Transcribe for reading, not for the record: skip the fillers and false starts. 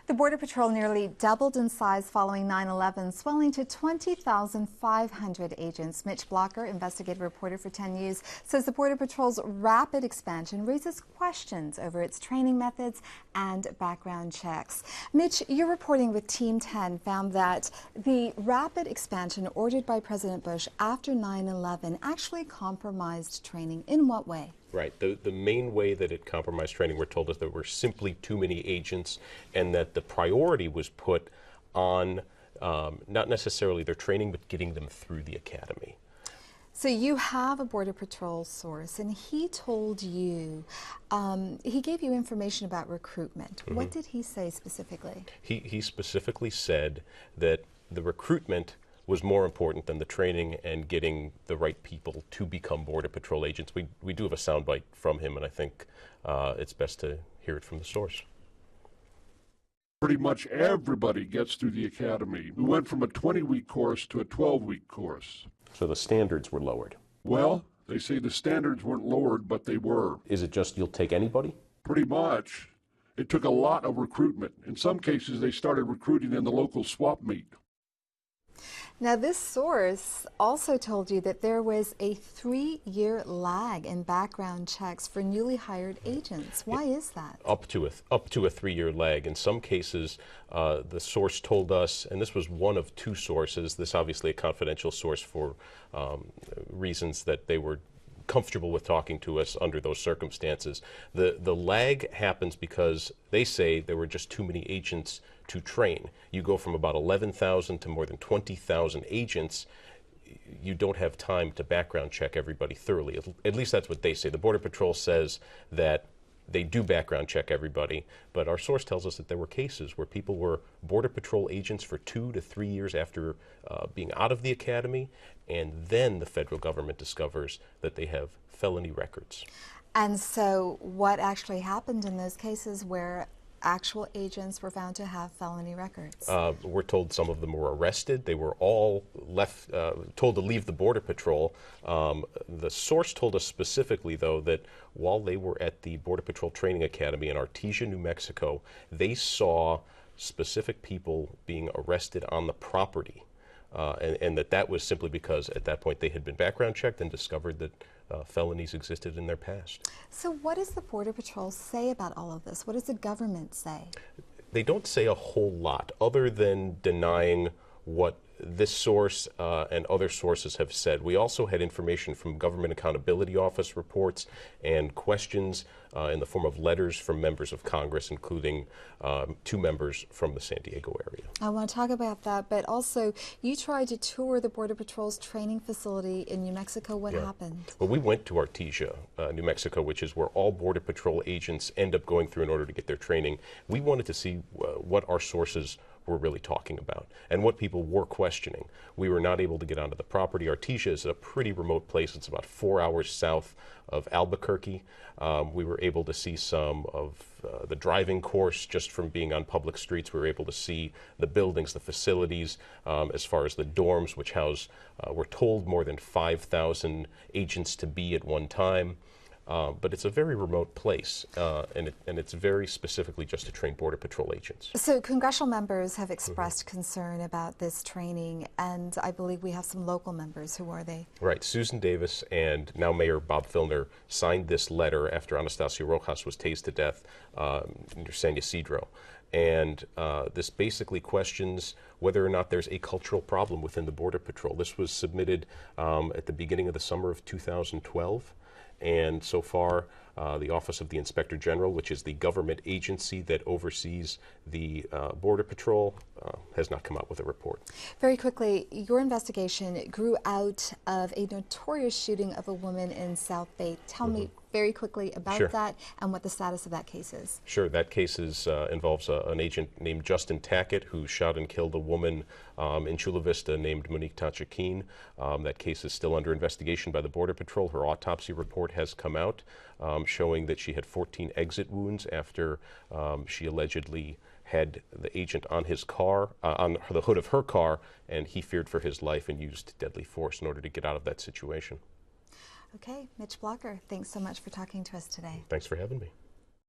The Border Patrol nearly doubled in size following 9/11, swelling to 20,500 agents. Mitch Blacher, investigative reporter for 10 News, says the Border Patrol's rapid expansion raises questions over its training methods and background checks. Mitch, your reporting with Team 10 found that the rapid expansion ordered by President Bush after 9/11 actually compromised training. In what way? Right. The main way that it compromised training, we're told, is there were simply too many agents, and that the priority was put on not necessarily their training, but getting them through the academy. So you have a Border Patrol source, and he told you, he gave you information about recruitment. Mm-hmm. What did he say specifically? He specifically said that the recruitment was more important than the training and getting the right people to become Border Patrol agents. We do have a soundbite from him, and I think it's best to hear it from the source. Pretty much everybody gets through the academy. We went from a 20-week course to a 12-week course. So the standards were lowered? Well, they say the standards weren't lowered, but they were. Is it just you'll take anybody? Pretty much. It took a lot of recruitment. In some cases, they started recruiting in the local swap meet. Now, this source also told you that there was a 3-year lag in background checks for newly hired agents. Why is that? Up to a 3-year lag. In some cases, the source told us, and this was one of two sources, this obviously a confidential source for reasons that they were comfortable with talking to us under those circumstances. The lag happens because they say there were just too many agents to train. You go from about 11,000 to more than 20,000 agents. You don't have time to background check everybody thoroughly. At least that's what they say. The Border Patrol says that they do background check everybody, but our source tells us that there were cases where people were Border Patrol agents for 2 to 3 years after being out of the academy, and then the federal government discovers that they have felony records. And so what actually happened in those cases where actual agents were found to have felony records? We're told some of them were arrested. They were all told to leave the Border Patrol. The source told us specifically, though, that while they were at the Border Patrol Training Academy in Artesia, New Mexico, they saw specific people being arrested on the property. And that was simply because at that point they had been background checked and discovered that felonies existed in their past. So what does the Border Patrol say about all of this? What does the government say? They don't say a whole lot other than denying what this source and other sources have said. We also had information from Government Accountability Office reports and questions in the form of letters from members of Congress, including 2 members from the San Diego area. I want to talk about that, but also you tried to tour the Border Patrol's training facility in New Mexico. What happened? Well, we went to Artesia, New Mexico, which is where all Border Patrol agents end up going through in order to get their training. We wanted to see what our sources were really talking about and what people were questioning. We were not able to get onto the property. Artesia is a pretty remote place. It's about 4 hours south of Albuquerque. We were able to see some of the driving course just from being on public streets. We were able to see the buildings, the facilities, as far as the dorms, which house, we're told, more than 5,000 agents to be at one time. But it's a very remote place, and it's very specifically just to train Border Patrol agents. So congressional members have expressed concern about this training, and I believe we have some local members. Who are they? Right. Susan Davis and now Mayor Bob Filner signed this letter after Anastacio Rojas was tased to death near San Ysidro. And this basically questions whether or not there's a cultural problem within the Border Patrol. This was submitted at the beginning of the summer of 2012. And so far, the Office of the Inspector General, which is the government agency that oversees the Border Patrol, has not come out with a report. Very quickly, your investigation grew out of a notorious shooting of a woman in South Bay. Tell me very quickly about that and what the status of that case is. Sure. That case involves an agent named Justin Tackett who shot and killed a woman in Chula Vista named Monique Tachakin. That case is still under investigation by the Border Patrol. Her autopsy report has come out showing that she had 14 exit wounds after she allegedly had the agent on his car, on the hood of her car, and he feared for his life and used deadly force in order to get out of that situation. Okay, Mitch Blacher, thanks so much for talking to us today. Thanks for having me.